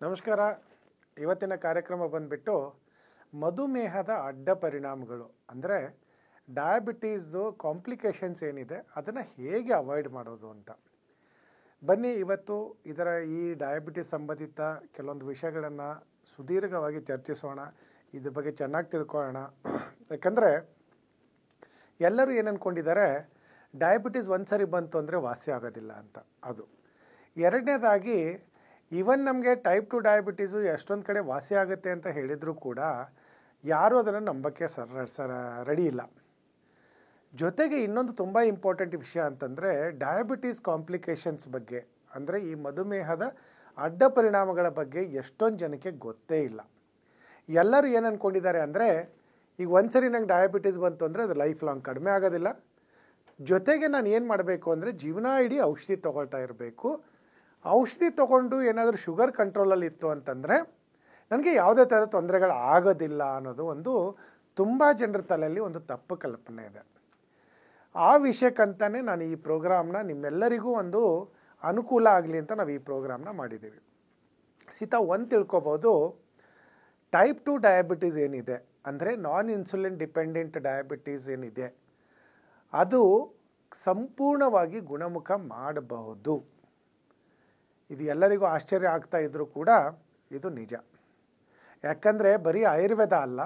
ನಮಸ್ಕಾರ. ಇವತ್ತಿನ ಕಾರ್ಯಕ್ರಮ ಬಂದುಬಿಟ್ಟು ಮಧುಮೇಹದ ಅಡ್ಡ ಪರಿಣಾಮಗಳು, ಅಂದರೆ ಡಯಾಬಿಟೀಸ್ದು ಕಾಂಪ್ಲಿಕೇಶನ್ಸ್ ಏನಿದೆ ಅದನ್ನು ಹೇಗೆ ಅವಾಯ್ಡ್ ಮಾಡೋದು ಅಂತ. ಬನ್ನಿ ಇವತ್ತು ಈ ಡಯಾಬಿಟೀಸ್ ಸಂಬಂಧಿತ ಕೆಲವೊಂದು ವಿಷಯಗಳನ್ನು ಸುದೀರ್ಘವಾಗಿ ಚರ್ಚಿಸೋಣ. ಇದ್ರ ಬಗ್ಗೆ ಚೆನ್ನಾಗಿ ತಿಳ್ಕೊಳ್ಳೋಣ. ಯಾಕಂದರೆ ಎಲ್ಲರೂ ಏನು ಅಂದ್ಕೊಂಡಿದ್ದಾರೆ, ಡಯಾಬಿಟೀಸ್ ಒಂದು ಸರಿ ಬಂತು ಅಂದರೆ ವಾಸಿ ಆಗೋದಿಲ್ಲ ಅಂತ. ಅದು ಎರಡನೇದಾಗಿ ಈವನ್ ನಮಗೆ ಟೈಪ್ 2 ಡಯಾಬಿಟೀಸು ಎಷ್ಟೊಂದು ಕಡೆ ವಾಸಿ ಆಗುತ್ತೆ ಅಂತ ಹೇಳಿದರೂ ಕೂಡ ಯಾರೂ ಅದನ್ನು ನಂಬಕ್ಕೆ ರೆಡಿ ಇಲ್ಲ. ಜೊತೆಗೆ ಇನ್ನೊಂದು ತುಂಬ ಇಂಪಾರ್ಟೆಂಟ್ ವಿಷಯ ಅಂತಂದರೆ ಡಯಾಬಿಟೀಸ್ ಕಾಂಪ್ಲಿಕೇಶನ್ಸ್ ಬಗ್ಗೆ, ಅಂದರೆ ಈ ಮಧುಮೇಹದ ಅಡ್ಡ ಪರಿಣಾಮಗಳ ಬಗ್ಗೆ ಎಷ್ಟೊಂದು ಜನಕ್ಕೆ ಗೊತ್ತೇ ಇಲ್ಲ. ಎಲ್ಲರೂ ಏನು ಅಂದ್ಕೊಂಡಿದ್ದಾರೆ ಅಂದರೆ, ಈಗ ಒಂದು ಸರಿ ನಂಗೆ ಡಯಾಬಿಟೀಸ್ ಬಂತು ಅಂದರೆ ಅದು ಲೈಫ್ ಲಾಂಗ್ ಕಡಿಮೆ ಆಗೋದಿಲ್ಲ, ಜೊತೆಗೆ ನಾನು ಏನು ಮಾಡಬೇಕು ಅಂದರೆ ಜೀವನ ಇಡೀ ಔಷಧಿ ತೊಗೊಳ್ತಾ ಇರಬೇಕು. ಔಷಧಿ ತೊಗೊಂಡು ಏನಾದರೂ ಶುಗರ್ ಕಂಟ್ರೋಲಲ್ಲಿ ಇತ್ತು ಅಂತಂದರೆ ನನಗೆ ಯಾವುದೇ ಥರ ತೊಂದರೆಗಳು ಆಗೋದಿಲ್ಲ ಅನ್ನೋದು ಒಂದು ತುಂಬ ಜನರ ತಲೆಯಲ್ಲಿ ಒಂದು ತಪ್ಪು ಕಲ್ಪನೆ ಇದೆ. ಆ ವಿಷಯಕ್ಕಂತಲೇ ನಾನು ಈ ಪ್ರೋಗ್ರಾಮ್ನ ನಿಮ್ಮೆಲ್ಲರಿಗೂ ಒಂದು ಅನುಕೂಲ ಆಗಲಿ ಅಂತ ನಾವು ಈ ಪ್ರೋಗ್ರಾಮ್ನ ಮಾಡಿದ್ದೀವಿ. ಒಂದು ತಿಳ್ಕೊಬೋದು, ಟೈಪ್ 2 ಡಯಾಬಿಟೀಸ್ ಏನಿದೆ ಅಂದರೆ ನಾನ್ ಇನ್ಸುಲಿನ್ ಡಿಪೆಂಡೆಂಟ್ ಡಯಾಬಿಟೀಸ್ ಏನಿದೆ ಅದು ಸಂಪೂರ್ಣವಾಗಿ ಗುಣಮುಖ ಮಾಡಬಹುದು. ಇದು ಎಲ್ಲರಿಗೂ ಆಶ್ಚರ್ಯ ಆಗ್ತಾ ಇದ್ದರೂ ಕೂಡ ಇದು ನಿಜ. ಯಾಕಂದರೆ ಬರೀ ಆಯುರ್ವೇದ ಅಲ್ಲ,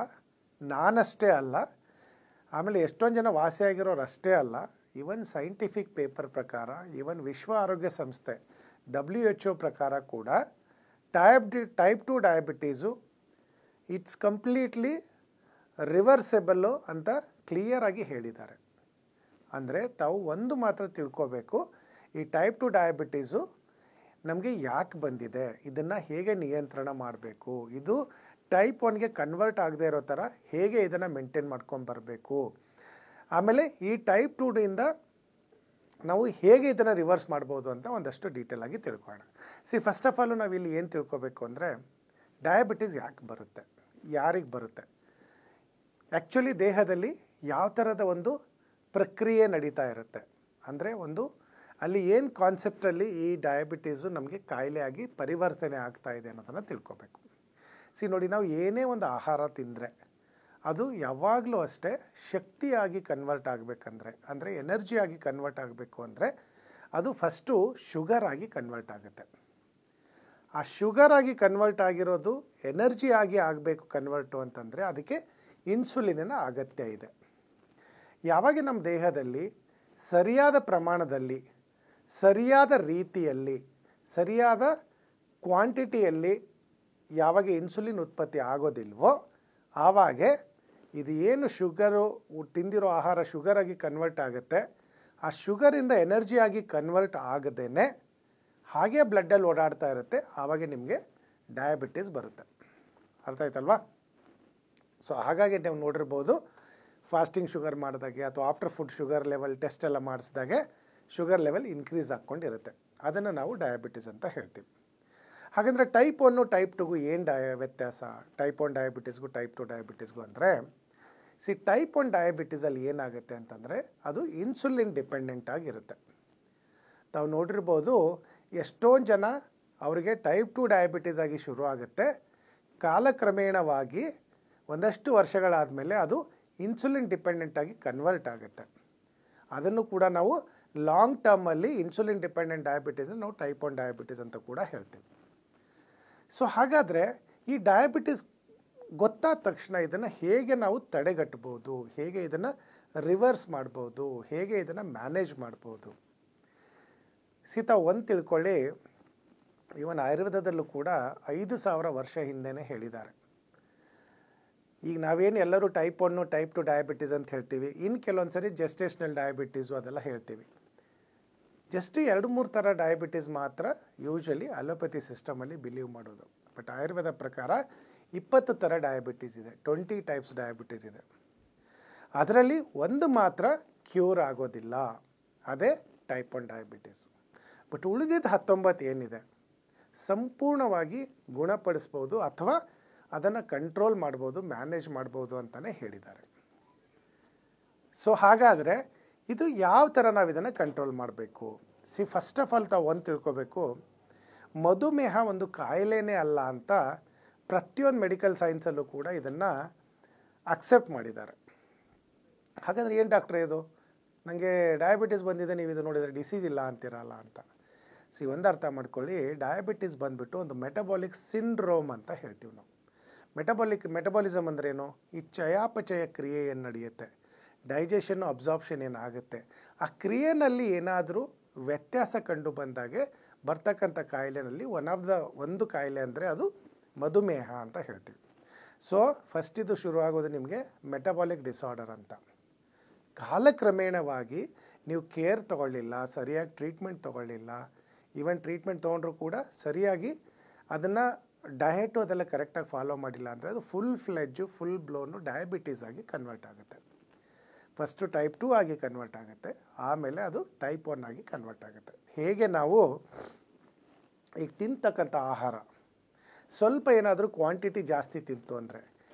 ನಾನಷ್ಟೇ ಅಲ್ಲ, ಆಮೇಲೆ ಎಷ್ಟೊಂದು ಜನ ವಾಸಿಯಾಗಿರೋರು ಅಷ್ಟೇ ಅಲ್ಲ, ಈವನ್ ಸೈಂಟಿಫಿಕ್ ಪೇಪರ್ ಪ್ರಕಾರ, ಈವನ್ ವಿಶ್ವ ಆರೋಗ್ಯ ಸಂಸ್ಥೆ WHO ಪ್ರಕಾರ ಕೂಡ ಟೈಪ್ 2 ಡಯಾಬಿಟೀಸು ಇಟ್ಸ್ ಕಂಪ್ಲೀಟ್ಲಿ ರಿವರ್ಸೆಬಲ್ಲು ಅಂತ ಕ್ಲಿಯರಾಗಿ ಹೇಳಿದ್ದಾರೆ. ಅಂದರೆ ತಾವು ಒಂದು ಮಾತ್ರ ತಿಳ್ಕೋಬೇಕು, ಈ ಟೈಪ್ 2 ಡಯಾಬಿಟೀಸು ನಮಗೆ ಯಾಕೆ ಬಂದಿದೆ, ಇದನ್ನು ಹೇಗೆ ನಿಯಂತ್ರಣ ಮಾಡಬೇಕು, ಇದು ಟೈಪ್ 1ಗೆ ಕನ್ವರ್ಟ್ ಆಗದೆ ಇರೋ ಥರ ಹೇಗೆ ಇದನ್ನು ಮೇಂಟೈನ್ ಮಾಡ್ಕೊಂಡು ಬರಬೇಕು, ಆಮೇಲೆ ಈ ಟೈಪ್ 2ದಿಂದ ನಾವು ಹೇಗೆ ಇದನ್ನು ರಿವರ್ಸ್ ಮಾಡ್ಬೋದು ಅಂತ ಒಂದಷ್ಟು ಡೀಟೇಲಾಗಿ ತಿಳ್ಕೊಳ್ಳೋಣ. ಫಸ್ಟ್ ಆಫ್ ಆಲ್ ನಾವಿಲ್ಲಿ ಏನು ತಿಳ್ಕೊಬೇಕು ಅಂದರೆ, ಡಯಾಬಿಟೀಸ್ ಯಾಕೆ ಬರುತ್ತೆ, ಯಾರಿಗೆ ಬರುತ್ತೆ, ಆ್ಯಕ್ಚುಲಿ ದೇಹದಲ್ಲಿ ಯಾವ ಥರದ ಒಂದು ಪ್ರಕ್ರಿಯೆ ನಡೀತಾ ಇರುತ್ತೆ, ಅಂದರೆ ಅಲ್ಲಿ ಏನು ಕಾನ್ಸೆಪ್ಟಲ್ಲಿ ಈ ಡಯಾಬಿಟೀಸು ನಮಗೆ ಕಾಯಿಲೆಯಾಗಿ ಪರಿವರ್ತನೆ ಆಗ್ತಾ ಇದೆ ಅನ್ನೋದನ್ನು ತಿಳ್ಕೊಬೇಕು. ನೋಡಿ, ನಾವು ಏನೇ ಒಂದು ಆಹಾರ ತಿಂದರೆ ಅದು ಯಾವಾಗಲೂ ಅಷ್ಟೇ ಶಕ್ತಿಯಾಗಿ ಕನ್ವರ್ಟ್ ಆಗಬೇಕಂದ್ರೆ, ಅಂದರೆ ಎನರ್ಜಿಯಾಗಿ ಕನ್ವರ್ಟ್ ಆಗಬೇಕು ಅಂದರೆ ಅದು ಫಸ್ಟು ಶುಗರ್ ಆಗಿ ಕನ್ವರ್ಟ್ ಆಗುತ್ತೆ. ಆ ಶುಗರ್ ಆಗಿ ಕನ್ವರ್ಟ್ ಆಗಿರೋದು ಎನರ್ಜಿ ಆಗಿ ಆಗಬೇಕು ಕನ್ವರ್ಟು ಅಂತಂದರೆ ಅದಕ್ಕೆ ಇನ್ಸುಲಿನಿನ ಅಗತ್ಯ ಇದೆ. ಯಾವಾಗ ನಮ್ಮ ದೇಹದಲ್ಲಿ ಸರಿಯಾದ ಪ್ರಮಾಣದಲ್ಲಿ, ಸರಿಯಾದ ರೀತಿಯಲ್ಲಿ, ಸರಿಯಾದ ಕ್ವಾಂಟಿಟಿಯಲ್ಲಿ ಯಾವಾಗ ಇನ್ಸುಲಿನ್ ಉತ್ಪತ್ತಿ ಆಗೋದಿಲ್ವೋ ಆವಾಗ ಇದು ಏನು ಶುಗರು ತಿಂದಿರೋ ಆಹಾರ ಶುಗರಾಗಿ ಕನ್ವರ್ಟ್ ಆಗುತ್ತೆ, ಆ ಶುಗರಿಂದ ಎನರ್ಜಿಯಾಗಿ ಕನ್ವರ್ಟ್ ಆಗದೇನೆ ಹಾಗೆ ಬ್ಲಡ್ಡಲ್ಲಿ ಓಡಾಡ್ತಾ ಇರುತ್ತೆ, ಆವಾಗ ನಿಮಗೆ ಡಯಾಬಿಟೀಸ್ ಬರುತ್ತೆ. ಅರ್ಥ ಆಯ್ತಲ್ವಾ? ಹಾಗಾಗಿ ನೀವು ನೋಡಿರ್ಬೋದು, ಫಾಸ್ಟಿಂಗ್ ಶುಗರ್ ಮಾಡಿದಾಗೆ ಅಥವಾ after food sugar level test ಎಲ್ಲ ಮಾಡಿಸಿದಾಗೆ ಶುಗರ್ ಲೆವೆಲ್ ಇನ್ಕ್ರೀಸ್ ಆಗ್ಕೊಂಡಿರುತ್ತೆ. ಅದನ್ನು ನಾವು ಡಯಾಬಿಟೀಸ್ ಅಂತ ಹೇಳ್ತೀವಿ. ಹಾಗಂದರೆ ಟೈಪ್ 1 ಟೈಪ್ 2ಗೂ ಏನು ವ್ಯತ್ಯಾಸ, ಟೈಪ್ 1 ಡಯಾಬಿಟೀಸ್ಗೂ ಟೈಪ್ 2 ಡಯಾಬಿಟೀಸ್ಗೂ ಅಂದರೆ, ಟೈಪ್ 1 ಡಯಾಬಿಟೀಸಲ್ಲಿ ಏನಾಗುತ್ತೆ ಅಂತಂದರೆ ಅದು ಇನ್ಸುಲಿನ್ ಡಿಪೆಂಡೆಂಟ್ ಆಗಿರುತ್ತೆ. ತಾವು ನೋಡಿರ್ಬೋದು, ಎಷ್ಟೊಂದು ಜನ ಅವರಿಗೆ ಟೈಪ್ 2 ಡಯಾಬಿಟೀಸ್ ಆಗಿ ಶುರು ಆಗುತ್ತೆ, ಕಾಲಕ್ರಮೇಣವಾಗಿ ಒಂದಷ್ಟು ವರ್ಷಗಳಾದಮೇಲೆ ಅದು ಇನ್ಸುಲಿನ್ ಡಿಪೆಂಡೆಂಟ್ ಆಗಿ ಕನ್ವರ್ಟ್ ಆಗುತ್ತೆ. ಅದನ್ನು ಕೂಡ ನಾವು ಲಾಂಗ್ ಟರ್ಮಲ್ಲಿ ಇನ್ಸುಲಿನ್ ಡಿಪೆಂಡೆಂಟ್ ಡಯಾಬಿಟೀಸನ್ನು ನಾವು ಟೈಪ್ 1 ಡಯಾಬಿಟೀಸ್ ಅಂತ ಕೂಡ ಹೇಳ್ತೀವಿ. ಹಾಗಾದರೆ ಈ ಡಯಾಬಿಟೀಸ್ ಗೊತ್ತಾದ ತಕ್ಷಣ ಇದನ್ನು ಹೇಗೆ ನಾವು ತಡೆಗಟ್ಟಬಹುದು, ಹೇಗೆ ಇದನ್ನು ರಿವರ್ಸ್ ಮಾಡ್ಬೋದು, ಹೇಗೆ ಇದನ್ನು ಮ್ಯಾನೇಜ್ ಮಾಡ್ಬೋದು. ಒಂದು ತಿಳ್ಕೊಳ್ಳಿ, ಇವನ್ ಆಯುರ್ವೇದದಲ್ಲೂ ಕೂಡ 5000 ವರ್ಷ ಹಿಂದೆನೇ ಹೇಳಿದ್ದಾರೆ. ಈಗ ನಾವೇನು ಎಲ್ಲರೂ ಟೈಪ್ 1 ಟೈಪ್ 2 ಡಯಾಬಿಟೀಸ್ ಅಂತ ಹೇಳ್ತೀವಿ, ಇನ್ನು ಕೆಲವೊಂದು ಸರಿ ಜೆಸ್ಟೇಷನಲ್ ಡಯಾಬಿಟೀಸು ಅದೆಲ್ಲ ಹೇಳ್ತೀವಿ. ಜಸ್ಟ್ 2-3 ಥರ ಡಯಾಬಿಟೀಸ್ ಮಾತ್ರ ಯೂಶಲಿ ಅಲೋಪತಿ ಸಿಸ್ಟಮಲ್ಲಿ ಬಿಲೀವ್ ಮಾಡೋದು. ಬಟ್ ಆಯುರ್ವೇದ ಪ್ರಕಾರ 20 ಥರ ಡಯಾಬಿಟೀಸ್ ಇದೆ, 20 ಟೈಪ್ಸ್ ಡಯಾಬಿಟೀಸ್ ಇದೆ. ಅದರಲ್ಲಿ ಒಂದು ಮಾತ್ರ ಕ್ಯೂರ್ ಆಗೋದಿಲ್ಲ, ಅದೇ ಟೈಪ್ 1 ಡಯಾಬಿಟೀಸ್. ಬಟ್ ಉಳಿದಿದ್ದ 19 ಏನಿದೆ ಸಂಪೂರ್ಣವಾಗಿ ಗುಣಪಡಿಸ್ಬೋದು ಅಥವಾ ಅದನ್ನು ಕಂಟ್ರೋಲ್ ಮಾಡ್ಬೋದು, ಮ್ಯಾನೇಜ್ ಮಾಡ್ಬೋದು ಅಂತಲೇ ಹೇಳಿದ್ದಾರೆ. ಹಾಗಾದರೆ ಇದು ಯಾವ ಥರ ನಾವು ಇದನ್ನು ಕಂಟ್ರೋಲ್ ಮಾಡಬೇಕು? ಫಸ್ಟ್ ಆಫ್ ಆಲ್ ತಾವು ಒಂದು ತಿಳ್ಕೊಬೇಕು, ಮಧುಮೇಹ ಒಂದು ಕಾಯಿಲೆನೇ ಅಲ್ಲ ಅಂತ ಪ್ರತಿಯೊಂದು ಮೆಡಿಕಲ್ ಸೈನ್ಸಲ್ಲೂ ಕೂಡ ಇದನ್ನು ಅಕ್ಸೆಪ್ಟ್ ಮಾಡಿದ್ದಾರೆ. ಹಾಗಾದರೆ ಏನು ಡಾಕ್ಟ್ರೇ ಇದು, ನನಗೆ ಡಯಾಬಿಟಿಸ್ ಬಂದಿದೆ, ನೀವು ಇದು ನೋಡಿದರೆ ಡಿಸೀಸ್ ಇಲ್ಲ ಅಂತಿರಲ್ಲ ಅಂತ. ಒಂದು ಅರ್ಥ ಮಾಡ್ಕೊಳ್ಳಿ, ಡಯಾಬಿಟಿಸ್ ಬಂದುಬಿಟ್ಟು ಒಂದು ಮೆಟಬಾಲಿಕ್ ಸಿಂಡ್ರೋಮ್ ಅಂತ ಹೇಳ್ತೀವಿ ನಾವು. ಮೆಟಬಾಲಿಸಮ್ ಅಂದ್ರೇನು, ಈ ಚಯಾಪಚಯ ಕ್ರಿಯೆ ಏನು ನಡೆಯುತ್ತೆ, ಡೈಜೆಷನ್ನು ಅಬ್ಸಾರ್ಪ್ಷನ್ ಏನಾಗುತ್ತೆ, ಆ ಕ್ರಿಯೆಯಲ್ಲಿ ಏನಾದರೂ ವ್ಯತ್ಯಾಸ ಕಂಡು ಬಂದಾಗೆ ಬರ್ತಕ್ಕಂಥ ಕಾಯಿಲೆನಲ್ಲಿ ಒಂದು ಕಾಯಿಲೆ ಅಂದರೆ ಅದು ಮಧುಮೇಹ ಅಂತ ಹೇಳ್ತೀವಿ. ಸೊ ಫಸ್ಟ್ ಇದು ಶುರುವಾಗೋದು ನಿಮಗೆ ಮೆಟಬಾಲಿಕ್ ಡಿಸಾರ್ಡರ್ ಅಂತ. ಕಾಲಕ್ರಮೇಣವಾಗಿ ನೀವು ಕೇರ್ ತೊಗೊಳ್ಳಿಲ್ಲ, ಸರಿಯಾಗಿ ಟ್ರೀಟ್ಮೆಂಟ್ ತೊಗೊಳ್ಳಿಲ್ಲ, ಈವನ್ ಟ್ರೀಟ್ಮೆಂಟ್ ತೊಗೊಂಡ್ರೂ ಕೂಡ ಸರಿಯಾಗಿ ಅದನ್ನು ಡಯಟು ಅದೆಲ್ಲ ಕರೆಕ್ಟಾಗಿ ಫಾಲೋ ಮಾಡಿಲ್ಲ ಅಂದರೆ ಅದು ಫುಲ್ ಬ್ಲೋನು ಡಯಾಬಿಟೀಸ್ ಆಗಿ ಕನ್ವರ್ಟ್ ಆಗುತ್ತೆ. ಫಸ್ಟು ಟೈಪ್ 2 ಆಗಿ ಕನ್ವರ್ಟ್ ಆಗುತ್ತೆ, ಆಮೇಲೆ ಅದು ಟೈಪ್ 1 ಆಗಿ ಕನ್ವರ್ಟ್ ಆಗುತ್ತೆ. ಹೇಗೆ ನಾವು ಈಗ ತಿಂತಕ್ಕಂಥ ಆಹಾರ ಸ್ವಲ್ಪ ಏನಾದರೂ ಕ್ವಾಂಟಿಟಿ ಜಾಸ್ತಿ ತಿಂತು ಅಂದರೆ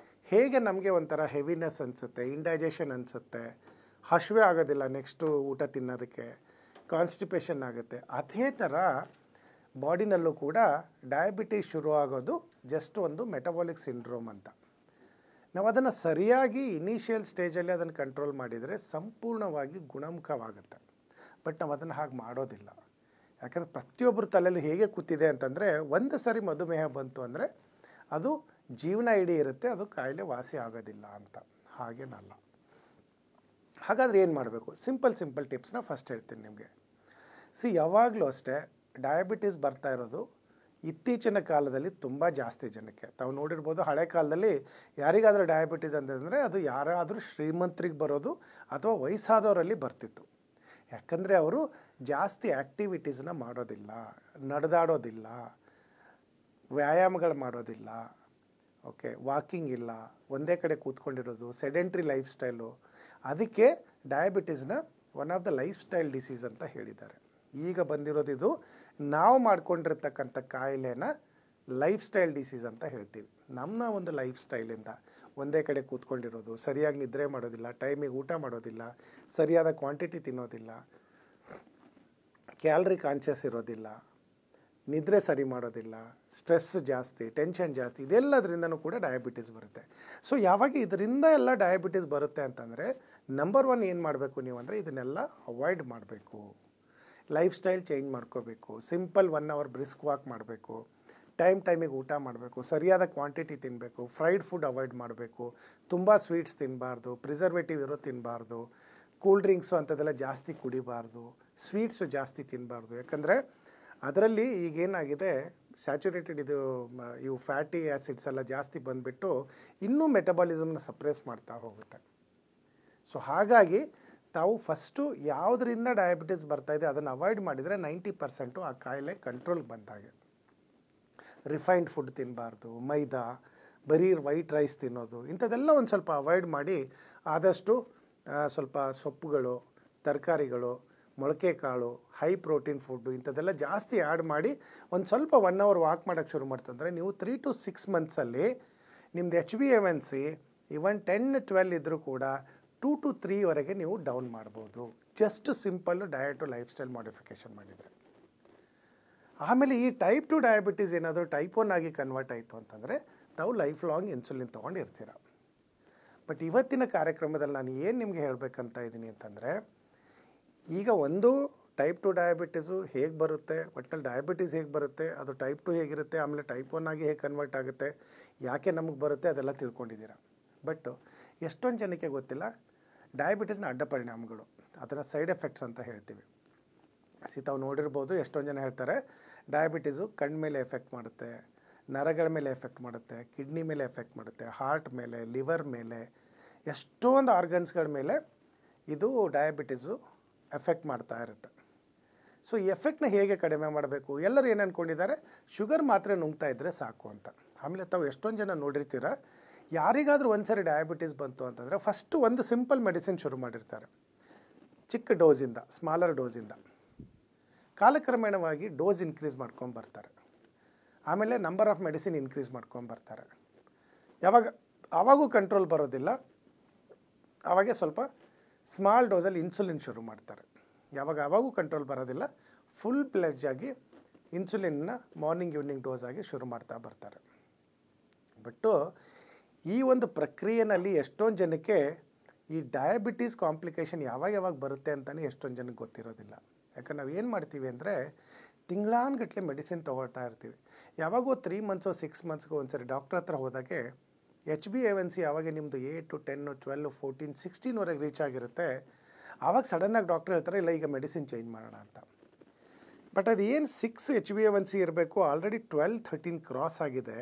ಹೇಗೆ ನಮಗೆ ಒಂಥರ ಹೆವಿನೆಸ್ ಅನಿಸುತ್ತೆ, ಇಂಡೈಜೆಷನ್ ಅನಿಸುತ್ತೆ, ಹಸಿವೆ ಆಗೋದಿಲ್ಲ ನೆಕ್ಸ್ಟು ಊಟ ತಿನ್ನೋದಕ್ಕೆ, ಕಾನ್ಸ್ಟಿಪೇಷನ್ ಆಗುತ್ತೆ, ಅದೇ ಥರ ಬಾಡಿನಲ್ಲೂ ಕೂಡ ಡಯಾಬಿಟೀಸ್ ಶುರುವಾಗೋದು ಜಸ್ಟ್ ಒಂದು ಮೆಟಬಾಲಿಕ್ ಸಿಂಡ್ರೋಮ್ ಅಂತ. ನಾವು ಅದನ್ನು ಸರಿಯಾಗಿ ಇನಿಷಿಯಲ್ ಸ್ಟೇಜಲ್ಲಿ ಅದನ್ನು ಕಂಟ್ರೋಲ್ ಮಾಡಿದರೆ ಸಂಪೂರ್ಣವಾಗಿ ಗುಣಮುಖವಾಗುತ್ತೆ. ಬಟ್ ನಾವು ಅದನ್ನು ಹಾಗೆ ಮಾಡೋದಿಲ್ಲ. ಯಾಕಂದರೆ ಪ್ರತಿಯೊಬ್ಬರ ತಲೆಯಲ್ಲಿ ಹೇಗೆ ಕೂತಿದೆ ಅಂತಂದರೆ, ಒಂದು ಸರಿ ಮಧುಮೇಹ ಬಂತು ಅಂದರೆ ಅದು ಜೀವನ ಇಡೀ ಇರುತ್ತೆ, ಅದು ಕಾಯಿಲೆ ವಾಸಿ ಆಗೋದಿಲ್ಲ ಅಂತ. ಹಾಗೇನಲ್ಲ. ಹಾಗಾದರೆ ಏನು ಮಾಡಬೇಕು? ಸಿಂಪಲ್ ಟಿಪ್ಸ್ನ ಫಸ್ಟ್ ಹೇಳ್ತೀನಿ ನಿಮಗೆ. ಯಾವಾಗಲೂ ಅಷ್ಟೇ ಡಯಾಬಿಟೀಸ್ ಬರ್ತಾ ಇರೋದು ಇತ್ತೀಚಿನ ಕಾಲದಲ್ಲಿ ತುಂಬ ಜಾಸ್ತಿ ಜನಕ್ಕೆ. ತಾವು ನೋಡಿರ್ಬೋದು, ಹಳೆ ಕಾಲದಲ್ಲಿ ಯಾರಿಗಾದರೂ ಡಯಾಬಿಟೀಸ್ ಅಂತಂದರೆ ಅದು ಯಾರಾದರೂ ಶ್ರೀಮಂತರಿಗೆ ಬರೋದು ಅಥವಾ ವಯಸ್ಸಾದವರಲ್ಲಿ ಬರ್ತಿತ್ತು. ಯಾಕಂದರೆ ಅವರು ಜಾಸ್ತಿ ಆ್ಯಕ್ಟಿವಿಟೀಸ್ನ ಮಾಡೋದಿಲ್ಲ, ನಡೆದಾಡೋದಿಲ್ಲ, ವ್ಯಾಯಾಮಗಳು ಮಾಡೋದಿಲ್ಲ, ವಾಕಿಂಗ್ ಇಲ್ಲ, ಒಂದೇ ಕಡೆ ಕೂತ್ಕೊಂಡಿರೋದು, ಸೆಡೆಂಟ್ರಿ ಲೈಫ್ ಸ್ಟೈಲು. ಅದಕ್ಕೆ ಡಯಾಬಿಟೀಸ್ನ one of the life style disease ಅಂತ ಹೇಳಿದ್ದಾರೆ. ಈಗ ಬಂದಿರೋದು ಇದು ನಾವು ಮಾಡ್ಕೊಂಡಿರ್ತಕ್ಕಂಥ ಕಾಯಿಲೆನ ಲೈಫ್ ಸ್ಟೈಲ್ ಡಿಸೀಸ್ ಅಂತ ಹೇಳ್ತೀವಿ. ನಮ್ಮ ಒಂದು ಲೈಫ್ ಸ್ಟೈಲಿಂದ ಒಂದೇ ಕಡೆ ಕೂತ್ಕೊಂಡಿರೋದು, ಸರಿಯಾಗಿ ನಿದ್ರೆ ಮಾಡೋದಿಲ್ಲ, ಟೈಮಿಗೆ ಊಟ ಮಾಡೋದಿಲ್ಲ, ಸರಿಯಾದ ಕ್ವಾಂಟಿಟಿ ತಿನ್ನೋದಿಲ್ಲ, ಕ್ಯಾಲರಿ ಕಾನ್ಷಿಯಸ್ ಇರೋದಿಲ್ಲ, ನಿದ್ರೆ ಸರಿ ಮಾಡೋದಿಲ್ಲ, ಸ್ಟ್ರೆಸ್ ಜಾಸ್ತಿ, ಟೆನ್ಷನ್ ಜಾಸ್ತಿ, ಇದೆಲ್ಲದರಿಂದನೂ ಕೂಡ ಡಯಾಬಿಟೀಸ್ ಬರುತ್ತೆ. ಸೊ ಯಾವಾಗ ಇದರಿಂದ ಎಲ್ಲ ಡಯಾಬಿಟೀಸ್ ಬರುತ್ತೆ ಅಂತಂದರೆ ನಂಬರ್ 1 ಏನು ಮಾಡಬೇಕು ನೀವು ಅಂದರೆ ಇದನ್ನೆಲ್ಲ ಅವಾಯ್ಡ್ ಮಾಡಬೇಕು. ಲೈಫ್ ಸ್ಟೈಲ್ ಚೇಂಜ್ ಮಾಡ್ಕೋಬೇಕು. ಸಿಂಪಲ್ 1 ಅವರ್ ಬ್ರಿಸ್ಕ್ ವಾಕ್ ಮಾಡಬೇಕು, ಟೈಮಿಗೆ ಊಟ ಮಾಡಬೇಕು, ಸರಿಯಾದ ಕ್ವಾಂಟಿಟಿ ತಿನ್ನಬೇಕು, ಫ್ರೈಡ್ ಫುಡ್ ಅವಾಯ್ಡ್ ಮಾಡಬೇಕು, ತುಂಬ ಸ್ವೀಟ್ಸ್ ತಿನ್ನಬಾರ್ದು, ಪ್ರಿಸರ್ವೇಟಿವ್ ಇರೋ ತಿನ್ನಬಾರ್ದು, ಕೂಲ್ ಡ್ರಿಂಕ್ಸು ಅಂಥದ್ದೆಲ್ಲ ಜಾಸ್ತಿ ಕುಡಿಬಾರ್ದು, ಸ್ವೀಟ್ಸು ಜಾಸ್ತಿ ತಿನ್ನಬಾರ್ದು. ಯಾಕಂದರೆ ಅದರಲ್ಲಿ ಈಗೇನಾಗಿದೆ, ಸ್ಯಾಚುರೇಟೆಡ್ ಇವು ಫ್ಯಾಟಿ ಆ್ಯಸಿಡ್ಸ್ ಎಲ್ಲ ಜಾಸ್ತಿ ಬಂದುಬಿಟ್ಟು ಇನ್ನೂ ಮೆಟಬಾಲಿಸಮ್ನ ಸಪ್ರೆಸ್ ಮಾಡ್ತಾ ಹೋಗುತ್ತೆ. ಸೊ ಹಾಗಾಗಿ ತಾವು ಫಸ್ಟು ಯಾವುದರಿಂದ ಡಯಾಬಿಟಿಸ್ ಬರ್ತಾಯಿದೆ ಅದನ್ನು ಅವಾಯ್ಡ್ ಮಾಡಿದರೆ 90% ಆ ಕಾಯಿಲೆ ಕಂಟ್ರೋಲ್ಗೆ ಬಂದಾಗೆ. ರಿಫೈನ್ಡ್ ಫುಡ್ ತಿನ್ನಬಾರ್ದು, ಮೈದಾ, ಬರೀ ವೈಟ್ ರೈಸ್ ತಿನ್ನೋದು, ಇಂಥದ್ದೆಲ್ಲ ಒಂದು ಸ್ವಲ್ಪ ಅವಾಯ್ಡ್ ಮಾಡಿ ಆದಷ್ಟು ಸ್ವಲ್ಪ ಸೊಪ್ಪುಗಳು, ತರಕಾರಿಗಳು, ಮೊಳಕೆ ಕಾಳು, ಹೈ ಪ್ರೋಟೀನ್ ಫುಡ್ಡು ಇಂಥದ್ದೆಲ್ಲ ಜಾಸ್ತಿ ಆ್ಯಡ್ ಮಾಡಿ ಒಂದು ಸ್ವಲ್ಪ 1 ಅವರ್ ವಾಕ್ ಮಾಡೋಕ್ಕೆ ಶುರು ಮಾಡ್ತಂದರೆ ನೀವು 3 to 6 ಮಂತ್ಸಲ್ಲಿ ನಿಮ್ಮದು HbA1c ಇವನ್ 10-12 ಇದ್ದರೂ ಕೂಡ 2 to 3ವರೆಗೆ ನೀವು ಡೌನ್ ಮಾಡ್ಬೋದು. Just simple diet life style modification ಮಾಡಿದರೆ. ಆಮೇಲೆ ಈ ಟೈಪ್ 2 ಡಯಾಬಿಟೀಸ್ ಏನಾದರೂ ಟೈಪ್ 1 ಆಗಿ ಕನ್ವರ್ಟ್ ಆಯಿತು ಅಂತಂದರೆ ತಾವು ಲೈಫ್ ಲಾಂಗ್ ಇನ್ಸುಲಿನ್ ತೊಗೊಂಡಿರ್ತೀರ. ಬಟ್ ಇವತ್ತಿನ ಕಾರ್ಯಕ್ರಮದಲ್ಲಿ ನಾನು ಏನು ನಿಮಗೆ ಹೇಳಬೇಕಂತ ಇದ್ದೀನಿ ಅಂತಂದರೆ, ಈಗ ಒಂದು ಟೈಪ್ 2 ಡಯಾಬಿಟೀಸು ಹೇಗೆ ಬರುತ್ತೆ, ಒಟ್ಟಲ್ಲಿ ಡಯಾಬಿಟೀಸ್ ಹೇಗೆ ಬರುತ್ತೆ, ಅದು ಟೈಪ್ 2 ಹೇಗಿರುತ್ತೆ, ಆಮೇಲೆ ಟೈಪ್ 1 ಆಗಿ ಹೇಗೆ ಕನ್ವರ್ಟ್ ಆಗುತ್ತೆ, ಯಾಕೆ ನಮಗೆ ಬರುತ್ತೆ, ಅದೆಲ್ಲ ತಿಳ್ಕೊಂಡಿದ್ದೀರ. ಬಟ್ ಎಷ್ಟೊಂದು ಜನಕ್ಕೆ ಗೊತ್ತಿಲ್ಲ ಡಯಾಬಿಟೀಸ್ನ ಅಡ್ಡ ಪರಿಣಾಮಗಳು, ಅದನ್ನು ಸೈಡ್ ಎಫೆಕ್ಟ್ಸ್ ಅಂತ ಹೇಳ್ತೀವಿ. ತಾವು ನೋಡಿರ್ಬೋದು, ಎಷ್ಟೊಂದು ಜನ ಹೇಳ್ತಾರೆ ಡಯಾಬಿಟೀಸು ಕಣ್ಣು ಮೇಲೆ ಎಫೆಕ್ಟ್ ಮಾಡುತ್ತೆ, ನರಗಳ ಮೇಲೆ ಎಫೆಕ್ಟ್ ಮಾಡುತ್ತೆ, ಕಿಡ್ನಿ ಮೇಲೆ ಎಫೆಕ್ಟ್ ಮಾಡುತ್ತೆ, ಹಾರ್ಟ್ ಮೇಲೆ, ಲಿವರ್ ಮೇಲೆ, ಎಷ್ಟೊಂದು ಆರ್ಗನ್ಸ್ಗಳ ಮೇಲೆ ಇದು ಡಯಾಬಿಟೀಸು ಎಫೆಕ್ಟ್ ಮಾಡ್ತಾ ಇರುತ್ತೆ. ಸೊ ಈ ಎಫೆಕ್ಟ್ನ ಹೇಗೆ ಕಡಿಮೆ ಮಾಡಬೇಕು? ಎಲ್ಲರೂ ಏನು ಅಂದ್ಕೊಂಡಿದ್ದಾರೆ, ಶುಗರ್ ಮಾತ್ರೆ ನುಂಗ್ತಾ ಇದ್ದರೆ ಸಾಕು ಅಂತ. ಆಮೇಲೆ ತಾವು ಎಷ್ಟೊಂದು ಜನ ನೋಡಿರ್ತೀರ, ಯಾರಿಗಾದರೂ ಒಂದು ಸರಿ ಡಯಾಬಿಟೀಸ್ ಬಂತು ಅಂತಂದರೆ ಫಸ್ಟು ಒಂದು ಸಿಂಪಲ್ ಮೆಡಿಸಿನ್ ಶುರು ಮಾಡಿರ್ತಾರೆ, ಚಿಕ್ಕ ಡೋಸಿಂದ, ಸ್ಮಾಲರ್ ಡೋಸಿಂದ. ಕಾಲಕ್ರಮೇಣವಾಗಿ ಡೋಸ್ ಇನ್ಕ್ರೀಸ್ ಮಾಡ್ಕೊಂಡು ಬರ್ತಾರೆ, ಆಮೇಲೆ ನಂಬರ್ ಆಫ್ ಮೆಡಿಸಿನ್ ಇನ್ಕ್ರೀಸ್ ಮಾಡ್ಕೊಂಡು ಬರ್ತಾರೆ. ಆವಾಗೂ ಕಂಟ್ರೋಲ್ ಬರೋದಿಲ್ಲ, ಆವಾಗೆ ಸ್ವಲ್ಪ ಸ್ಮಾಲ್ ಡೋಸಲ್ಲಿ ಇನ್ಸುಲಿನ್ ಶುರು ಮಾಡ್ತಾರೆ. ಆವಾಗೂ ಕಂಟ್ರೋಲ್ ಬರೋದಿಲ್ಲ, ಫುಲ್ ಪ್ಲೆಜ್ ಆಗಿ ಇನ್ಸುಲಿನ್ನ ಮಾರ್ನಿಂಗ್ ಈವ್ನಿಂಗ್ ಡೋಸ್ ಆಗಿ ಶುರು ಮಾಡ್ತಾ ಬರ್ತಾರೆ. ಬಟ್ಟು ಈ ಒಂದು ಪ್ರಕ್ರಿಯೆಯಲ್ಲಿ ಎಷ್ಟೊಂದು ಜನಕ್ಕೆ ಈ ಡಯಾಬಿಟೀಸ್ ಕಾಂಪ್ಲಿಕೇಶನ್ ಯಾವಾಗ ಬರುತ್ತೆ ಅಂತಲೇ ಎಷ್ಟೊಂದು ಜನಕ್ಕೆ ಗೊತ್ತಿರೋದಿಲ್ಲ. ಯಾಕಂದ್ರೆ ನಾವು ಏನು ಮಾಡ್ತೀವಿ ಅಂದರೆ ತಿಂಗಳಾನ್ಗಟ್ಟಲೆ ಮೆಡಿಸಿನ್ ತೊಗೊಳ್ತಾ ಇರ್ತೀವಿ. ಯಾವಾಗೋ 3 ಮಂತ್ಸೋ 6 ಮಂತ್ಸ್ಗೋ ಒಂದ್ಸರಿ ಡಾಕ್ಟ್ರ್ ಹತ್ರ ಹೋದಾಗೆ HbA1c ಯಾವಾಗ ನಿಮ್ಮದು 8, 10, 12, 14, 16ವರೆಗೆ ರೀಚ್ ಆಗಿರುತ್ತೆ, ಆವಾಗ ಸಡನ್ನಾಗಿ ಡಾಕ್ಟ್ರ್ ಹೇಳ್ತಾರೆ ಇಲ್ಲ ಈಗ ಮೆಡಿಸಿನ್ ಚೇಂಜ್ ಮಾಡೋಣ ಅಂತ. ಬಟ್ ಅದು ಏನು 6 HbA1c ಇರಬೇಕು, ಆಲ್ರೆಡಿ 12, 13 ಕ್ರಾಸ್ ಆಗಿದೆ.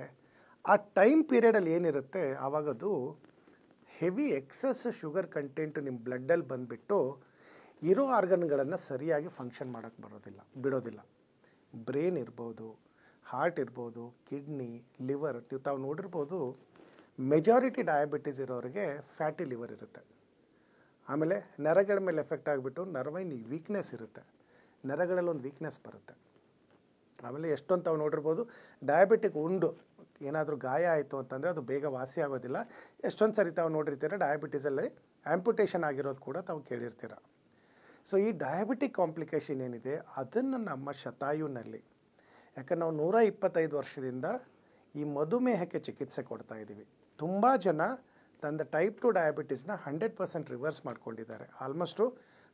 ಆ ಟೈಮ್ ಪೀರಿಯಡಲ್ಲಿ ಏನಿರುತ್ತೆ ಆವಾಗದು ಹೆವಿ ಎಕ್ಸಸ್ ಶುಗರ್ ಕಂಟೆಂಟು ನಿಮ್ಮ ಬ್ಲಡ್ಡಲ್ಲಿ ಬಂದುಬಿಟ್ಟು ಇರೋ ಆರ್ಗನ್ಗಳನ್ನು ಸರಿಯಾಗಿ ಫಂಕ್ಷನ್ ಮಾಡೋಕ್ಕೆ ಬಿಡೋದಿಲ್ಲ. ಬ್ರೈನ್ ಇರ್ಬೋದು, ಹಾರ್ಟ್ ಇರ್ಬೋದು, ಕಿಡ್ನಿ, ಲಿವರ್. ನೀವು ತಾವು ನೋಡಿರ್ಬೋದು ಮೆಜಾರಿಟಿ ಡಯಾಬಿಟೀಸ್ ಇರೋರಿಗೆ ಫ್ಯಾಟಿ ಲಿವರ್ ಇರುತ್ತೆ. ಆಮೇಲೆ ನರಗಳ ಮೇಲೆ ಎಫೆಕ್ಟ್ ಆಗಿಬಿಟ್ಟು ನರ್ವೈನ್ ವೀಕ್ನೆಸ್ ಇರುತ್ತೆ, ನರಗಳಲ್ಲಿ ಒಂದು ವೀಕ್ನೆಸ್ ಬರುತ್ತೆ. ಆಮೇಲೆ ಎಷ್ಟೊಂದು ತಾವು ನೋಡಿರ್ಬೋದು ಡಯಾಬಿಟಿಕ್ ಉಂಡು ಏನಾದರೂ ಗಾಯ ಆಯಿತು ಅಂತಂದರೆ ಅದು ಬೇಗ ವಾಸಿ ಆಗೋದಿಲ್ಲ. ಎಷ್ಟೊಂದು ಸರಿ ತಾವು ನೋಡಿರ್ತೀರ ಡಯಾಬಿಟೀಸಲ್ಲಿ ಆ್ಯಂಪುಟೇಷನ್ ಆಗಿರೋದು ಕೂಡ ತಾವು ಕೇಳಿರ್ತೀರ. ಸೊ ಈ ಡಯಾಬಿಟಿಕ್ ಕಾಂಪ್ಲಿಕೇಶನ್ ಏನಿದೆ ಅದನ್ನು ನಮ್ಮ ಶತಾಯುನಲ್ಲಿ, ಯಾಕಂದ್ರೆ ನಾವು 125 ವರ್ಷದಿಂದ ಈ ಮಧುಮೇಹಕ್ಕೆ ಚಿಕಿತ್ಸೆ ಕೊಡ್ತಾ ಇದ್ದೀವಿ. ತುಂಬ ಜನ ತಂದ ಟೈಪ್ 2 ಡಯಾಬಿಟೀಸ್ನ 100% ರಿವರ್ಸ್ ಮಾಡ್ಕೊಂಡಿದ್ದಾರೆ. ಆಲ್ಮೋಸ್ಟು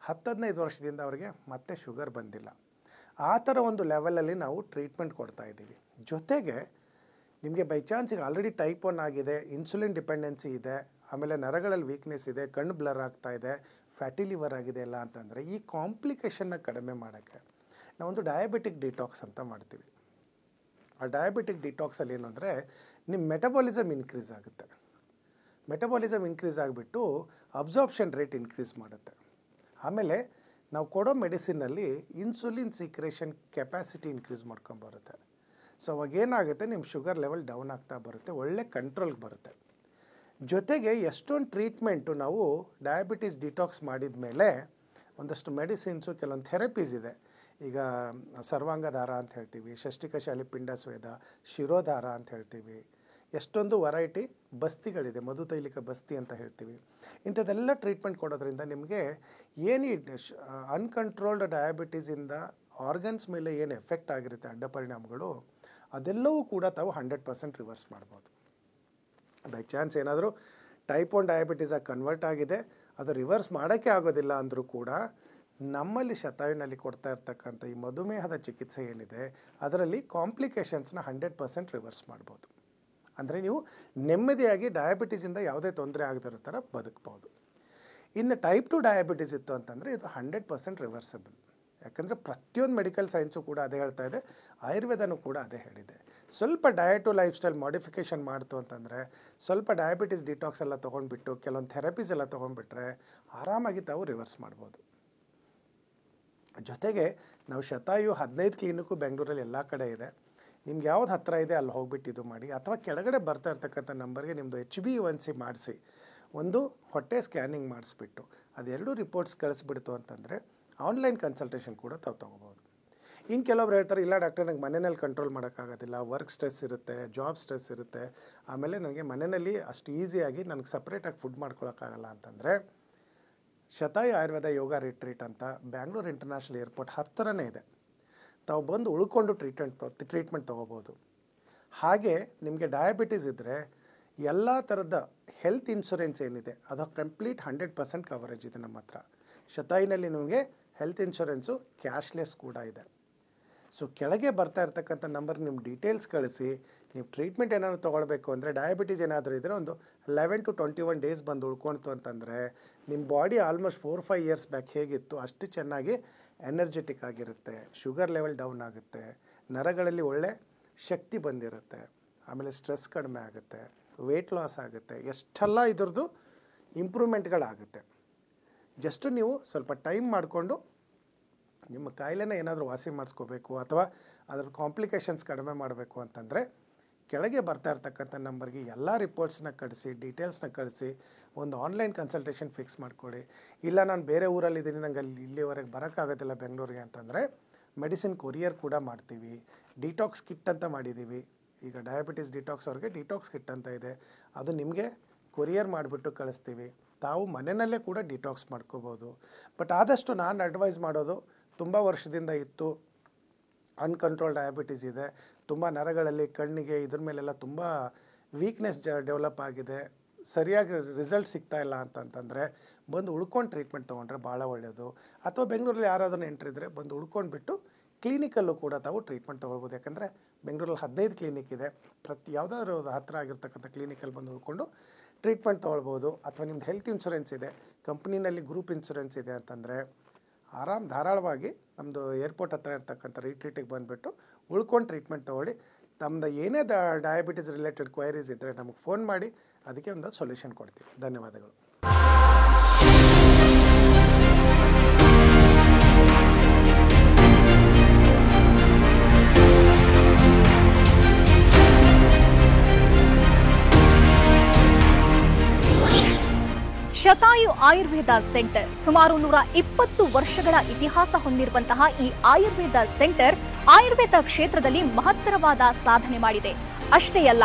10-15 ವರ್ಷದಿಂದ ಅವರಿಗೆ ಮತ್ತೆ ಶುಗರ್ ಬಂದಿಲ್ಲ. ಆ ಥರ ಒಂದು ಲೆವೆಲಲ್ಲಿ ನಾವು ಟ್ರೀಟ್ಮೆಂಟ್ ಕೊಡ್ತಾ ಇದ್ದೀವಿ. ಜೊತೆಗೆ ನಿಮಗೆ ಬೈ ಚಾನ್ಸಿಗೆ ಆಲ್ರೆಡಿ ಟೈಪ್ 1 ಆಗಿದೆ, ಇನ್ಸುಲಿನ್ ಡಿಪೆಂಡೆನ್ಸಿ ಇದೆ, ಆಮೇಲೆ ನರಗಳಲ್ಲಿ ವೀಕ್ನೆಸ್ ಇದೆ, ಕಣ್ಣು ಬ್ಲರ್ ಆಗ್ತಾ ಇದೆ, ಫ್ಯಾಟಿ ಲಿವರ್ ಆಗಿದೆ ಎಲ್ಲ ಅಂತಂದರೆ ಈ ಕಾಂಪ್ಲಿಕೇಶನ್ನ ಕಡಿಮೆ ಮಾಡೋಕ್ಕೆ ನಾವೊಂದು ಡಯಾಬಿಟಿಕ್ ಡಿಟಾಕ್ಸ್ ಅಂತ ಮಾಡ್ತೀವಿ. ಆ ಡಯಾಬಿಟಿಕ್ ಡಿಟಾಕ್ಸಲ್ಲಿ ಏನು ಅಂದರೆ ನಿಮ್ಮ ಮೆಟಬಾಲಿಸಮ್ ಇನ್ಕ್ರೀಸ್ ಆಗುತ್ತೆ. ಮೆಟಬಾಲಿಸಮ್ ಇನ್ಕ್ರೀಸ್ ಆಗಿಬಿಟ್ಟು ಅಬ್ಸಾರ್ಪ್ಷನ್ ರೇಟ್ ಇನ್ಕ್ರೀಸ್ ಮಾಡುತ್ತೆ. ಆಮೇಲೆ ನಾವು ಕೊಡೋ ಮೆಡಿಸಿನಲ್ಲಿ ಇನ್ಸುಲಿನ್ ಸೀಕ್ರೇಷನ್ ಕೆಪಾಸಿಟಿ ಇನ್ಕ್ರೀಸ್ ಮಾಡ್ಕೊಂಬರುತ್ತೆ. ಸೊ ಅವಾಗ ಏನಾಗುತ್ತೆ, ನಿಮ್ಮ ಶುಗರ್ ಲೆವೆಲ್ ಡೌನ್ ಆಗ್ತಾ ಬರುತ್ತೆ, ಒಳ್ಳೆ ಕಂಟ್ರೋಲ್ಗೆ ಬರುತ್ತೆ. ಜೊತೆಗೆ ಎಷ್ಟೊಂದು ಟ್ರೀಟ್ಮೆಂಟು ನಾವು ಡಯಾಬಿಟೀಸ್ ಡಿಟಾಕ್ಸ್ ಮಾಡಿದ ಮೇಲೆ ಒಂದಷ್ಟು ಮೆಡಿಸಿನ್ಸು, ಕೆಲವೊಂದು ಥೆರಪೀಸ್ ಇದೆ. ಈಗ ಸರ್ವಾಂಗಧಾರ ಅಂತ ಹೇಳ್ತೀವಿ, ಷಷ್ಟಿಕಶಾಲಿ ಪಿಂಡ ಸ್ವೇದ, ಶಿರೋಧಾರ ಅಂತ ಹೇಳ್ತೀವಿ, ಎಷ್ಟೊಂದು ವೆರೈಟಿ ಬಸ್ತಿಗಳಿದೆ, ಮಧುತೈಲಿಕ ಬಸ್ತಿ ಅಂತ ಹೇಳ್ತೀವಿ. ಇಂಥದ್ದೆಲ್ಲ ಟ್ರೀಟ್ಮೆಂಟ್ ಕೊಡೋದ್ರಿಂದ ನಿಮಗೆ ಏನು ಅನ್ಕಂಟ್ರೋಲ್ಡ್ ಡಯಾಬಿಟೀಸಿಂದ ಆರ್ಗನ್ಸ್ ಮೇಲೆ ಏನು ಎಫೆಕ್ಟ್ ಆಗಿರುತ್ತೆ ಅಡ್ಡ ಪರಿಣಾಮಗಳು, ಅದೆಲ್ಲವೂ ಕೂಡ ತಾವು 100% ರಿವರ್ಸ್ ಮಾಡ್ಬೋದು. ಬೈ ಚಾನ್ಸ್ ಏನಾದರೂ ಟೈಪ್ 1 ಡಯಾಬಿಟೀಸಾಗಿ ಕನ್ವರ್ಟ್ ಆಗಿದೆ, ಅದು ರಿವರ್ಸ್ ಮಾಡೋಕ್ಕೆ ಆಗೋದಿಲ್ಲ ಅಂದರೂ ಕೂಡ ನಮ್ಮಲ್ಲಿ ಶತಾಯುನಲ್ಲಿ ಕೊಡ್ತಾ ಇರ್ತಕ್ಕಂಥ ಈ ಮಧುಮೇಹದ ಚಿಕಿತ್ಸೆ ಏನಿದೆ ಅದರಲ್ಲಿ ಕಾಂಪ್ಲಿಕೇಶನ್ಸ್ನ 100% ರಿವರ್ಸ್ ಮಾಡ್ಬೋದು. ಅಂದರೆ ನೀವು ನೆಮ್ಮದಿಯಾಗಿ ಡಯಾಬಿಟೀಸಿಂದ ಯಾವುದೇ ತೊಂದರೆ ಆಗದಿರೋ ಥರ ಬದುಕ್ಬೋದು. ಇನ್ನು ಟೈಪ್ 2 ಡಯಾಬಿಟೀಸ್ ಇತ್ತು ಅಂತಂದರೆ ಇದು 100% ರಿವರ್ಸಬಲ್. ಯಾಕಂದರೆ ಪ್ರತಿಯೊಂದು ಮೆಡಿಕಲ್ ಸೈನ್ಸು ಕೂಡ ಅದೇ ಹೇಳ್ತಾ ಇದೆ, ಆಯುರ್ವೇದನೂ ಕೂಡ ಅದೇ ಹೇಳಿದೆ. ಸ್ವಲ್ಪ ಡಯಟು ಲೈಫ್ ಸ್ಟೈಲ್ ಮಾಡಿಫಿಕೇಷನ್ ಮಾಡ್ತು ಅಂತಂದರೆ, ಸ್ವಲ್ಪ ಡಯಾಬಿಟೀಸ್ ಡಿಟಾಕ್ಸ್ ಎಲ್ಲ ತೊಗೊಂಡ್ಬಿಟ್ಟು ಕೆಲವೊಂದು ಥೆರಪೀಸ್ ಎಲ್ಲ ತೊಗೊಂಡ್ಬಿಟ್ರೆ ಆರಾಮಾಗಿ ತಾವು ರಿವರ್ಸ್ ಮಾಡ್ಬೋದು. ಜೊತೆಗೆ ನಾವು ಶತಾಯು 15 ಕ್ಲಿನಿಕ್ಕು ಬೆಂಗಳೂರಲ್ಲಿ ಎಲ್ಲ ಕಡೆ ಇದೆ. ನಿಮ್ಗೆ ಯಾವ್ದು ಹತ್ತಿರ ಇದೆ ಅಲ್ಲಿ ಹೋಗ್ಬಿಟ್ಟು ಇದು ಮಾಡಿ, ಅಥವಾ ಕೆಳಗಡೆ ಬರ್ತಾ ಇರ್ತಕ್ಕಂಥ ನಂಬರ್ಗೆ ನಿಮ್ಮದು HbA1c ಮಾಡಿಸಿ, ಒಂದು ಹೊಟ್ಟೆ ಸ್ಕ್ಯಾನಿಂಗ್ ಮಾಡಿಸ್ಬಿಟ್ಟು ಅದೆರಡು ರಿಪೋರ್ಟ್ಸ್ ಕಳಿಸ್ಬಿಡ್ತು ಅಂತಂದರೆ ಆನ್ಲೈನ್ ಕನ್ಸಲ್ಟೇಷನ್ ಕೂಡ ತಾವು ತೊಗೋಬೋದು. ಇನ್ನು ಕೆಲವ್ರು ಹೇಳ್ತಾರೆ ಇಲ್ಲ ಡಾಕ್ಟರ್ ನನಗೆ ಮನೆಯಲ್ಲಿ ಕಂಟ್ರೋಲ್ ಮಾಡೋಕ್ಕಾಗೋದಿಲ್ಲ, ವರ್ಕ್ ಸ್ಟ್ರೆಸ್ ಇರುತ್ತೆ, ಜಾಬ್ ಸ್ಟ್ರೆಸ್ ಇರುತ್ತೆ, ಆಮೇಲೆ ನನಗೆ ಮನೆಯಲ್ಲಿ ಅಷ್ಟು ಈಸಿಯಾಗಿ ನನಗೆ ಸಪ್ರೇಟಾಗಿ ಫುಡ್ ಮಾಡ್ಕೊಳಕ್ಕಾಗಲ್ಲ ಅಂತಂದರೆ ಶತಾಯು ಆಯುರ್ವೇದ ಯೋಗ ರಿಟ್ರೀಟ್ ಅಂತ ಬ್ಯಾಂಗ್ಳೂರು ಇಂಟರ್ನ್ಯಾಷನಲ್ ಏರ್ಪೋರ್ಟ್ ಹತ್ತಿರನೇ ಇದೆ. ತಾವು ಬಂದು ಉಳ್ಕೊಂಡು ಟ್ರೀಟ್ಮೆಂಟ್ ತೊಗೋಬೋದು. ಹಾಗೆ ನಿಮಗೆ ಡಯಾಬಿಟೀಸ್ ಇದ್ದರೆ ಎಲ್ಲ ಥರದ ಹೆಲ್ತ್ ಇನ್ಶೂರೆನ್ಸ್ ಏನಿದೆ ಅದು ಕಂಪ್ಲೀಟ್ 100% ಕವರೇಜ್ ಇದೆ ನಮ್ಮ ಹತ್ರ. ಶತಾಯಿನಲ್ಲಿ ನಿಮಗೆ ಹೆಲ್ತ್ ಇನ್ಶೂರೆನ್ಸು ಕ್ಯಾಶ್ಲೆಸ್ ಕೂಡ ಇದೆ. ಸೊ ಕೆಳಗೆ ಬರ್ತಾ ಇರ್ತಕ್ಕಂಥ ನಂಬರ್ಗೆ ನಿಮ್ಮ ಡೀಟೇಲ್ಸ್ ಕಳಿಸಿ, ನೀವು ಟ್ರೀಟ್ಮೆಂಟ್ ಏನಾದರೂ ತೊಗೊಳ್ಬೇಕು ಅಂದರೆ ಡಯಾಬಿಟೀಸ್ ಏನಾದರೂ ಇದ್ದರೆ ಒಂದು 11 to 21 ಡೇಸ್ ಬಂದು ಉಳ್ಕೊಳ್ತು ಅಂತಂದರೆ ನಿಮ್ಮ ಬಾಡಿ ಆಲ್ಮೋಸ್ಟ್ 4-5 ಇಯರ್ಸ್ ಬ್ಯಾಕ್ ಹೇಗಿತ್ತು ಅಷ್ಟು ಚೆನ್ನಾಗಿ ಎನರ್ಜೆಟಿಕ್ ಆಗಿರುತ್ತೆ, ಶುಗರ್ ಲೆವೆಲ್ ಡೌನ್ ಆಗುತ್ತೆ, ನರಗಳಲ್ಲಿ ಒಳ್ಳೆ ಶಕ್ತಿ ಬಂದಿರುತ್ತೆ, ಆಮೇಲೆ ಸ್ಟ್ರೆಸ್ ಕಡಿಮೆ ಆಗುತ್ತೆ, ವೆಯ್ಟ್ ಲಾಸ್ ಆಗುತ್ತೆ, ಎಷ್ಟೆಲ್ಲ ಇದ್ರದ್ದು ಇಂಪ್ರೂವ್ಮೆಂಟ್ಗಳಾಗುತ್ತೆ. ಜಸ್ಟು ನೀವು ಸ್ವಲ್ಪ ಟೈಮ್ ಮಾಡಿಕೊಂಡು ನಿಮ್ಮ ಕಾಯಿಲೆನ ಏನಾದರೂ ವಾಸಿ ಮಾಡಿಸ್ಕೋಬೇಕು ಅಥವಾ ಅದರ ಕಾಂಪ್ಲಿಕೇಶನ್ಸ್ ಕಡಿಮೆ ಮಾಡಬೇಕು ಅಂತಂದರೆ ಕೆಳಗೆ ಬರ್ತಾ ಇರ್ತಕ್ಕಂಥ ನಂಬರ್ಗೆ ಎಲ್ಲ ರಿಪೋರ್ಟ್ಸ್ನ ಕಳಿಸಿ, ಡೀಟೇಲ್ಸ್ನ ಕಳಿಸಿ, ಒಂದು ಆನ್ಲೈನ್ ಕನ್ಸಲ್ಟೇಷನ್ ಫಿಕ್ಸ್ ಮಾಡಿಕೊಡಿ. ಇಲ್ಲ ನಾನು ಬೇರೆ ಊರಲ್ಲಿದ್ದೀನಿ, ನಂಗೆ ಇಲ್ಲಿವರೆಗೆ ಬರೋಕ್ಕಾಗೋದಿಲ್ಲ ಬೆಂಗಳೂರಿಗೆ ಅಂತಂದರೆ ಮೆಡಿಸಿನ್ ಕೊರಿಯರ್ ಕೂಡ ಮಾಡ್ತೀವಿ. ಡಿಟಾಕ್ಸ್ ಕಿಟ್ ಅಂತ ಮಾಡಿದ್ದೀವಿ. ಈಗ ಡಯಾಬಿಟೀಸ್ ಡಿಟಾಕ್ಸ್ ಅವ್ರಿಗೆ ಡಿಟಾಕ್ಸ್ ಕಿಟ್ ಅಂತ ಇದೆ, ಅದು ನಿಮಗೆ ಕೊರಿಯರ್ ಮಾಡಿಬಿಟ್ಟು ಕಳಿಸ್ತೀವಿ. ತಾವು ಮನೆಯಲ್ಲೇ ಕೂಡ ಡಿಟಾಕ್ಸ್ ಮಾಡ್ಕೋಬೋದು. ಬಟ್ ಆದಷ್ಟು ನಾನು ಅಡ್ವೈಸ್ ಮಾಡೋದು, ತುಂಬ ವರ್ಷದಿಂದ ಇತ್ತು ಅನ್ಕಂಟ್ರೋಲ್ ಡಯಾಬಿಟೀಸ್ ಇದೆ, ತುಂಬ ನರಗಳಲ್ಲಿ ಕಣ್ಣಿಗೆ ಇದ್ರ ಮೇಲೆಲ್ಲ ತುಂಬ ವೀಕ್ನೆಸ್ ಡೆವಲಪ್ ಆಗಿದೆ, ಸರಿಯಾಗಿ ರಿಸಲ್ಟ್ ಸಿಗ್ತಾ ಇಲ್ಲ ಅಂತಂತಂದರೆ ಬಂದು ಉಳ್ಕೊಂಡು ಟ್ರೀಟ್ಮೆಂಟ್ ತೊಗೊಂಡ್ರೆ ಭಾಳ ಒಳ್ಳೆಯದು. ಅಥವಾ ಬೆಂಗಳೂರಲ್ಲಿ ಯಾರಾದರೂ ಎಂಟ್ರಿದ್ರೆ ಬಂದು ಉಳ್ಕೊಂಡ್ಬಿಟ್ಟು ಕ್ಲಿನಿಕಲ್ಲೂ ಕೂಡ ತಾವು ಟ್ರೀಟ್ಮೆಂಟ್ ತೊಗೊಳ್ಬೋದು. ಯಾಕಂದರೆ ಬೆಂಗಳೂರಲ್ಲಿ 15 ಕ್ಲಿನಿಕ್ ಇದೆ, ಯಾವುದಾದ್ರೂ ಹತ್ತಿರ ಆಗಿರ್ತಕ್ಕಂಥ ಕ್ಲಿನಿಕಲ್ಲಿ ಬಂದು ಉಳ್ಕೊಂಡು ಟ್ರೀಟ್ಮೆಂಟ್ ತೊಗೊಳ್ಬೋದು. ಅಥವಾ ನಿಮ್ದು ಹೆಲ್ತ್ ಇನ್ಶೂರೆನ್ಸ್ ಇದೆ, ಕಂಪ್ನಿನಲ್ಲಿ ಗ್ರೂಪ್ ಇನ್ಶೂರೆನ್ಸ್ ಇದೆ ಅಂತಂದರೆ ಧಾರಾಳವಾಗಿ ನಮ್ಮದು ಏರ್ಪೋರ್ಟ್ ಹತ್ರ ಇರ್ತಕ್ಕಂಥ ರಿಟ್ರೀಟಿಗೆ ಬಂದುಬಿಟ್ಟು ಉಳ್ಕೊಂಡು ಟ್ರೀಟ್ಮೆಂಟ್ ತೊಗೊಳ್ಳಿ. ತಮ್ಮದು ಏನೇ ಡಯಾಬಿಟೀಸ್ ರಿಲೇಟೆಡ್ ಕ್ವೈರೀಸ್ ಇದ್ದರೆ ನಮಗೆ ಫೋನ್ ಮಾಡಿ, ಅದಕ್ಕೆ ಒಂದು ಸೊಲ್ಯೂಷನ್ ಕೊಡ್ತೀವಿ. ಧನ್ಯವಾದಗಳು. ಶತಾಯು ಆಯುರ್ವೇದ ಸೆಂಟರ್ ಸುಮಾರು 120 ವರ್ಷಗಳ ಇತಿಹಾಸ ಹೊಂದಿರುವಂತಹ ಈ ಆಯುರ್ವೇದ ಸೆಂಟರ್ ಆಯುರ್ವೇದ ಕ್ಷೇತ್ರದಲ್ಲಿ ಮಹತ್ತರವಾದ ಸಾಧನೆ ಮಾಡಿದೆ. ಅಷ್ಟೇ ಅಲ್ಲ,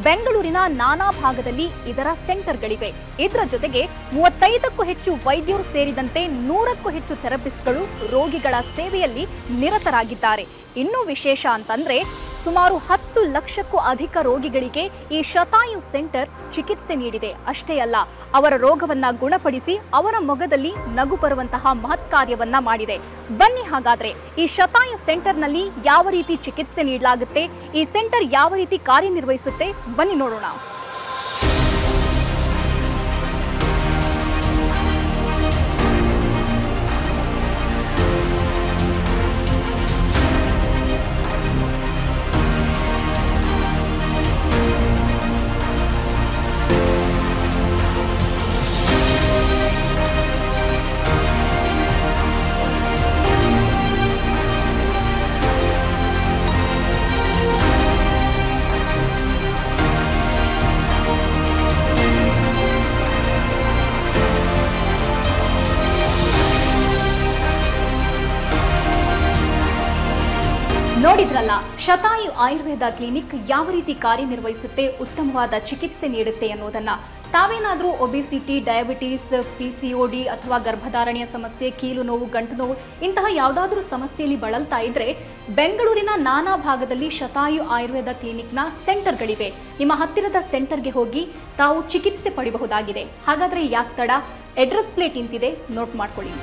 ಬೆಂಗಳೂರಿನ ನಾನಾ ಭಾಗದಲ್ಲಿ ಇದರ ಸೆಂಟರ್ಗಳಿವೆ. ಇದರ ಜೊತೆಗೆ 35ಕ್ಕೂ ಹೆಚ್ಚು ವೈದ್ಯರು ಸೇರಿದಂತೆ 100ಕ್ಕೂ ಹೆಚ್ಚು ಥೆರಪಿಸ್ಟ್ಗಳು ರೋಗಿಗಳ ಸೇವೆಯಲ್ಲಿ ನಿರತರಾಗಿದ್ದಾರೆ. ಇನ್ನೂ ವಿಶೇಷ ಅಂತಂದ್ರೆ ಸುಮಾರು 10 ಲಕ್ಷಕ್ಕೂ ಅಧಿಕ ರೋಗಿಗಳಿಗೆ ಈ ಶತಾಯು ಸೆಂಟರ್ ಚಿಕಿತ್ಸೆ ನೀಡಿದೆ. ಅಷ್ಟೇ ಅಲ್ಲ, ಅವರ ರೋಗವನ್ನ ಗುಣಪಡಿಸಿ ಅವರ ಮೊಗದಲ್ಲಿ ನಗು ಬರುವಂತಹ ಮಹತ್ ಕಾರ್ಯವನ್ನ ಮಾಡಿದೆ. ಬನ್ನಿ ಹಾಗಾದ್ರೆ ಈ ಶತಾಯು ಸೆಂಟರ್ನಲ್ಲಿ ಯಾವ ರೀತಿ ಚಿಕಿತ್ಸೆ ನೀಡಲಾಗುತ್ತೆ, ಈ ಸೆಂಟರ್ ಯಾವ ರೀತಿ ಕಾರ್ಯನಿರ್ವಹಿಸುತ್ತೆ, ಬನ್ನಿ ನೋಡೋಣ. ನೋಡಿದ್ರಲ್ಲ, ಶತಾಯು ಆಯುರ್ವೇದ ಕ್ಲಿನಿಕ್ ಯಾವ ರೀತಿ ಕಾರ್ಯನಿರ್ವಹಿಸುತ್ತೆ, ಉತ್ತಮವಾದ ಚಿಕಿತ್ಸೆ ನೀಡುತ್ತೆ ಅನ್ನೋದನ್ನ. ತಾವೇನಾದ್ರೂ ಒಬೆಸಿಟಿ, ಡಯಾಬಿಟೀಸ್, PCOD ಅಥವಾ ಗರ್ಭಧಾರಣೆಯ ಸಮಸ್ಯೆ, ಕೀಲು ನೋವು, ಗಂಟು ನೋವು ಇಂತಹ ಯಾವುದಾದ್ರೂ ಸಮಸ್ಯೆಯಲ್ಲಿ ಬಳಲ್ತಾ ಇದ್ರೆ ಬೆಂಗಳೂರಿನ ನಾನಾ ಭಾಗದಲ್ಲಿ ಶತಾಯು ಆಯುರ್ವೇದ ಕ್ಲಿನಿಕ್ನ ಸೆಂಟರ್ಗಳಿವೆ. ನಿಮ್ಮ ಹತ್ತಿರದ ಸೆಂಟರ್ಗೆ ಹೋಗಿ ತಾವು ಚಿಕಿತ್ಸೆ ಪಡೆಯಬಹುದಾಗಿದೆ. ಹಾಗಾದ್ರೆ ಯಾಕೆ ತಡ? ಅಡ್ರೆಸ್ ಪ್ಲೇಟ್ ಇಂತಿದೆ, ನೋಟ್ ಮಾಡ್ಕೊಳ್ಳಿ.